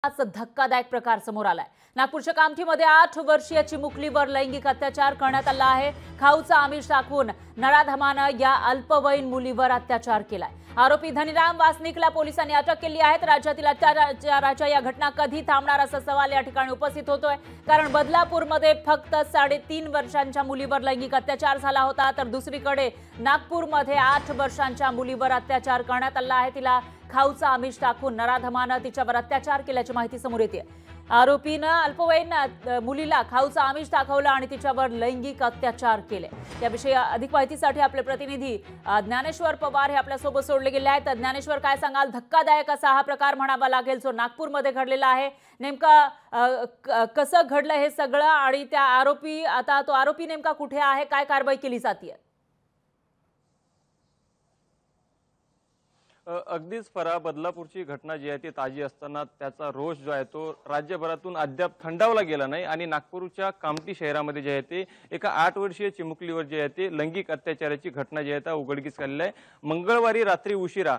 आज धक्कादायक प्रकार समोर आलाय। नागपूरच्या कामठीमध्ये 8 वर्षीय चिमुकलीवर लैंगिक अत्याचार करण्यात आला आहे। खाऊचं आमिष दाखवून नराधमानं या अल्पवयीन मुलीवर अत्याचार केलाय। आरोपी धनीराम वासनिकला पोलिसांनी अटक केली आहे। राज्यातील अत्याचाराच्या या घटना कधी थांबणार असा सवाल या ठिकाणी उपस्थित होतोय, कारण बदलापूरमध्ये फक्त 3.5 वर्षांच्या मुलीवर लैंगिक अत्याचार झाला होता, तर दुसरीकडे नागपूरमध्ये 8 वर्षांच्या मुलीवर अत्याचार करण्यात आला आहे। तिला खाऊचं आमिष दाखवून नराधमानं तिच्यावर अत्याचार केल्याची माहिती समोर येते। आरोपीनं अल्पवयीन मुलीला खाऊचं आमिष दाखवलं आणि तिच्यावर लैंगिक अत्याचार केले। याविषयी अधिक माहितीसाठी आपले प्रतिनिधी ज्ञानेश्वर पवार हे आपल्यासोबत जोडले गेले आहेत। ज्ञानेश्वर, काय सांगाल? धक्कादायक असा हा प्रकार म्हणावा लागेल जो नागपूरमध्ये घडलेला आहे। नेमका कसं घडलं हे सगळं आणि त्या आरोपी नेमका कुठे आहे, काय कारवाई केली जाते? अगदीच फरा, बदलापूरची घटना जी आहे ती ताजी असताना त्याचा रोष जो आहे तो राज्यभरातून अद्याप थंडावला गेला नाही आणि नागपूरच्या कामठी शहरामध्ये जे आहे ते एका 8 वर्षीय चिमुकलीवर जे आहे ते लैंगिक अत्याचाराची घटना जी आहे ती उघडकीस आलेली आहे। मंगळवारी रात्री उशिरा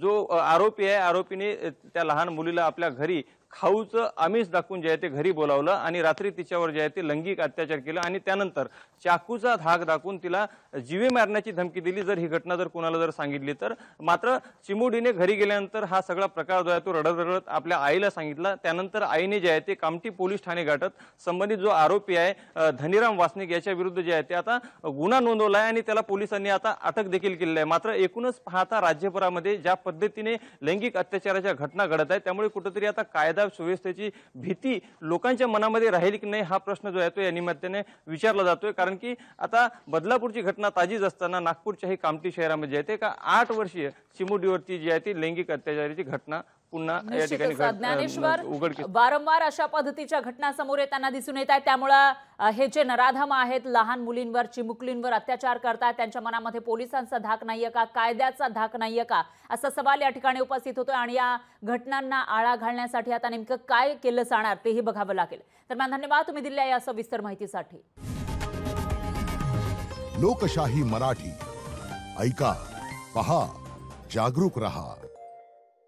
जो आरोपी आहे, आरोपीने त्या लहान मुलीला आपल्या घरी खाऊचं आमिष दाखवून जे आहे ते घरी बोलावलं आणि रात्री तिच्यावर जे आहे ते लैंगिक अत्याचार केला आणि त्यानंतर चाकूचा धाक दाखवून तिला जीवे मारण्याची धमकी दिली। जर ही घटना जर कोणाला जर सांगितली तर मात्र चिमुडीने घरी गेल्यानंतर हा सगळा प्रकार जो आहे तो रडत रडत आपल्या आईला सांगितला। त्यानंतर आईने जे आहे ते कामठी पोलीस ठाणे गाठत संबंधित जो आरोपी आहे धनीराम वासनिक याच्या विरुद्ध जे आहे ते आता गुन्हा नोंदवला आहे आणि त्याला पोलिसांनी आता अटक देखील केली आहे। मात्र एकूणच पाहता राज्यभरामध्ये ज्या पद्धतीने लैंगिक अत्याचाराच्या घटना घडत आहेत त्यामुळे कुठेतरी आता कायदा सुव्यवस्थेची भीती लोकांच्या मनामध्ये राहील की नाही हा प्रश्न जो आहे तो या निमित्ताने विचारला जातोय। कारण की आता बदलापूरची घटना ताजीच असताना नागपूरच्याही कामठी शहरामध्ये आहे ते का 8 वर्षीय चिमुडीवरती जी आहे ती लैंगिक अत्याचाराची घटना पुन्हा या ठिकाणी ज्ञानेश्वर, वारंवार अशा पद्धतीच्या घटना समोर येताना दिसून येत आहेत। त्यामुळे हे जे नराधम आहेत, लहान मुलींवर चिमुकलींवर अत्याचार करतात, त्यांच्या मनामध्ये पोलिसांचा धाक नाहीये का, कायद्याचा धाक नाहीये का, असा सवाल या ठिकाणी उपस्थित होतोय आणि या घटनांना आळा घालण्यासाठी आता नेमकं काय केलं जाणार तेही बघावं लागेल। दरम्यान धन्यवाद तुम्ही दिलेल्या या सविस्तर माहितीसाठी। लोकशाही मराठी ऐका, पहा, जागरूक रहा।